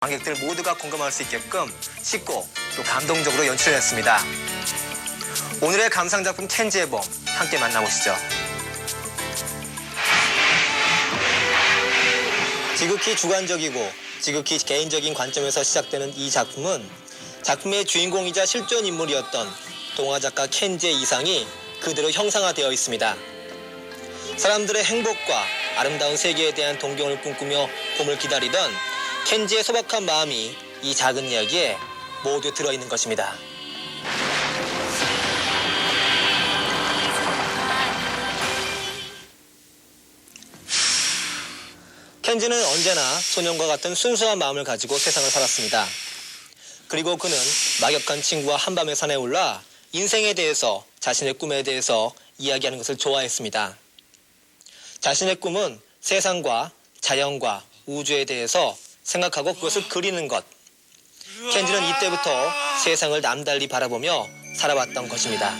관객들 모두가 공감할 수 있게끔 쉽고 또 감동적으로 연출했습니다. 오늘의 감상작품 켄지의 봄 함께 만나보시죠. 지극히 주관적이고 지극히 개인적인 관점에서 시작되는 이 작품은 작품의 주인공이자 실존 인물이었던 동화작가 켄지의 이상이 그대로 형상화되어 있습니다. 사람들의 행복과 아름다운 세계에 대한 동경을 꿈꾸며 봄을 기다리던 켄지의 소박한 마음이 이 작은 이야기에 모두 들어있는 것입니다. 켄지는 언제나 소년과 같은 순수한 마음을 가지고 세상을 살았습니다. 그리고 그는 막역한 친구와 한밤의 산에 올라 인생에 대해서, 자신의 꿈에 대해서 이야기하는 것을 좋아했습니다. 자신의 꿈은 세상과 자연과 우주에 대해서 생각하고 그것을 그리는 것. 켄지는 이때부터 세상을 남달리 바라보며 살아왔던 것입니다.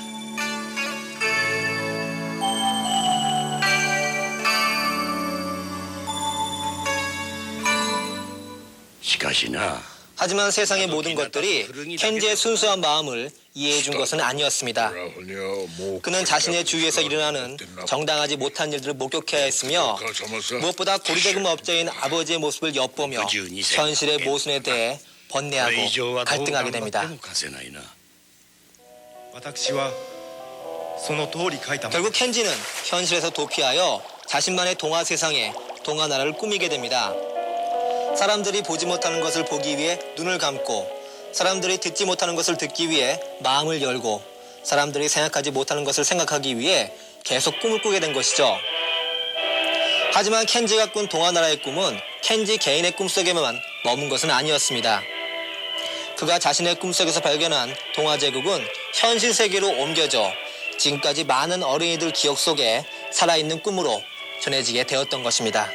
하지만 세상의 모든 것들이 켄지의 순수한 마음을 이해해준 것은 아니었습니다. 그는 자신의 주위에서 일어나는 정당하지 못한 일들을 목격해야 했으며 무엇보다 고리대금 업자인 아버지의 모습을 엿보며 현실의 모순에 대해 번뇌하고 갈등하게 됩니다. 결국 켄지는 현실에서 도피하여 자신만의 동화 세상에 동화 나라를 꾸미게 됩니다. 사람들이 보지 못하는 것을 보기 위해 눈을 감고, 사람들이 듣지 못하는 것을 듣기 위해 마음을 열고, 사람들이 생각하지 못하는 것을 생각하기 위해 계속 꿈을 꾸게 된 것이죠. 하지만 켄지가 꾼 동화나라의 꿈은 켄지 개인의 꿈속에만 머문 것은 아니었습니다. 그가 자신의 꿈속에서 발견한 동화제국은 현실 세계로 옮겨져 지금까지 많은 어린이들 기억 속에 살아있는 꿈으로 전해지게 되었던 것입니다.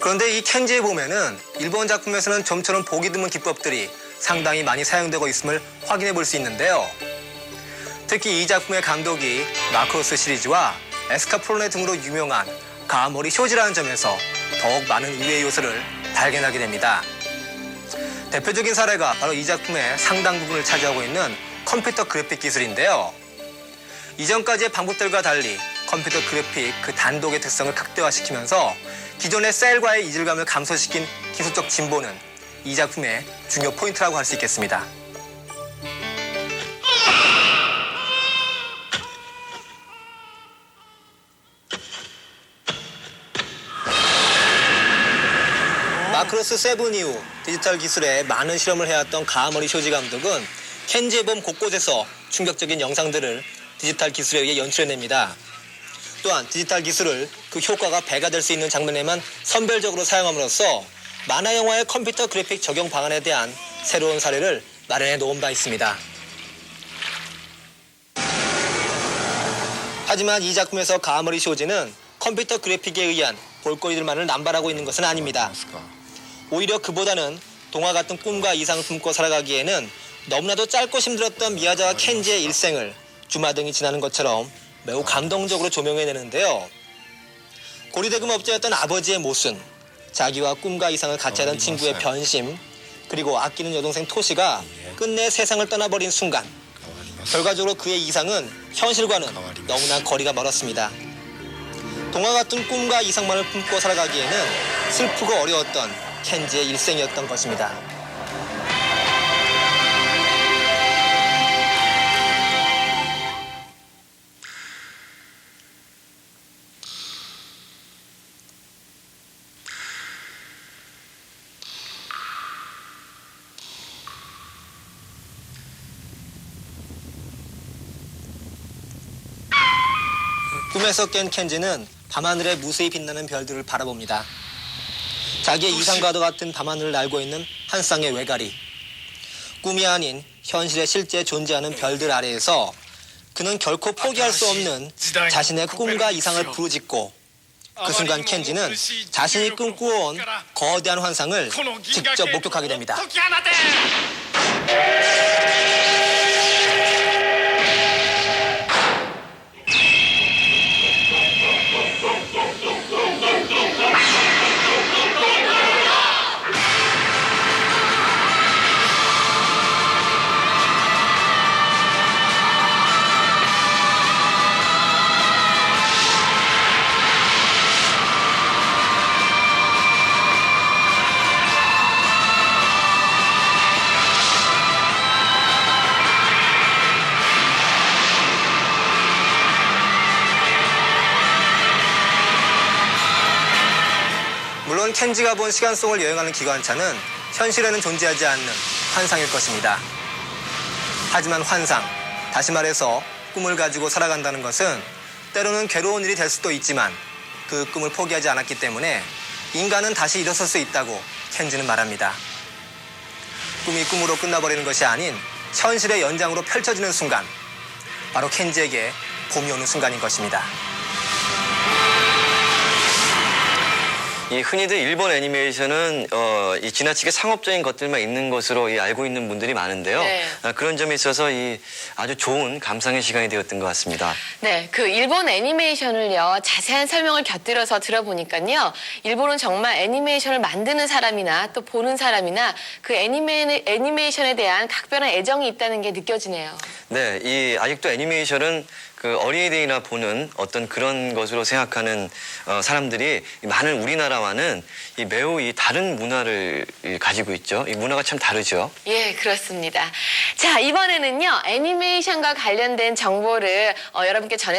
그런데 이 켄지의 봄에는 일본 작품에서는 좀처럼 보기 드문 기법들이 상당히 많이 사용되고 있음을 확인해 볼 수 있는데요. 특히 이 작품의 감독이 마크로스 시리즈와 에스카프로네 등으로 유명한 가와모리 쇼지라는 점에서 더욱 많은 의외의 요소를 발견하게 됩니다. 대표적인 사례가 바로 이 작품의 상당 부분을 차지하고 있는 컴퓨터 그래픽 기술인데요. 이전까지의 방법들과 달리 컴퓨터 그래픽 그 단독의 특성을 극대화시키면서 기존의 셀과의 이질감을 감소시킨 기술적 진보는 이 작품의 중요 포인트라고 할 수 있겠습니다. 마크로스 7 이후 디지털 기술에 많은 실험을 해왔던 가와모리 쇼지 감독은 켄지의 봄 곳곳에서 충격적인 영상들을 디지털 기술에 의해 연출해냅니다. 또한 디지털 기술을 그 효과가 배가 될 수 있는 장면에만 선별적으로 사용함으로써 만화 영화의 컴퓨터 그래픽 적용 방안에 대한 새로운 사례를 마련해 놓은 바 있습니다. 하지만 이 작품에서 가와모리 쇼지는 컴퓨터 그래픽에 의한 볼거리들만을 남발하고 있는 것은 아닙니다. 오히려 그보다는 동화 같은 꿈과 이상을 품고 살아가기에는 너무나도 짧고 힘들었던 미야자와 켄지의 일생을 주마등이 지나는 것처럼 매우 감동적으로 조명해내는데요. 고리대금 업자였던 아버지의 모순, 자기와 꿈과 이상을 같이 하던 친구의 변심, 그리고 아끼는 여동생 토시가 끝내 세상을 떠나버린 순간, 결과적으로 그의 이상은 현실과는 너무나 거리가 멀었습니다. 동화 같은 꿈과 이상만을 품고 살아가기에는 슬프고 어려웠던 켄지의 일생이었던 것입니다. 꿈에서 깬 켄지는 밤하늘에 무수히 빛나는 별들을 바라봅니다. 자기의 이상과도 같은 밤하늘을 날고 있는 한 쌍의 외가리. 꿈이 아닌 현실에 실제 존재하는 별들 아래에서 그는 결코 포기할 수 없는 자신의 꿈과 이상을 부르짖고 그 순간 켄지는 자신이 꿈꾸어온 거대한 환상을 직접 목격하게 됩니다. 물론 켄지가 본 시간속을 여행하는 기관차는 현실에는 존재하지 않는 환상일 것입니다. 하지만 환상, 다시 말해서 꿈을 가지고 살아간다는 것은 때로는 괴로운 일이 될 수도 있지만 그 꿈을 포기하지 않았기 때문에 인간은 다시 일어설 수 있다고 켄지는 말합니다. 꿈이 꿈으로 끝나버리는 것이 아닌 현실의 연장으로 펼쳐지는 순간, 바로 켄지에게 봄이 오는 순간인 것입니다. 이 흔히들 일본 애니메이션은 이 지나치게 상업적인 것들만 있는 것으로 알고 있는 분들이 많은데요. 네. 그런 점에 있어서 아주 좋은 감상의 시간이 되었던 것 같습니다. 네, 그 일본 애니메이션을요, 자세한 설명을 곁들여서 들어보니까요, 일본은 정말 애니메이션을 만드는 사람이나 또 보는 사람이나 그 애니메이션에 대한 각별한 애정이 있다는 게 느껴지네요. 네, 아직도 애니메이션은 그 어린이들이나 보는 어떤 그런 것으로 생각하는 사람들이 많은 우리나라와는 매우 다른 문화를 가지고 있죠. 이 문화가 참 다르죠. 예, 그렇습니다. 자, 이번에는요, 애니메이션과 관련된 정보를 여러분께 전해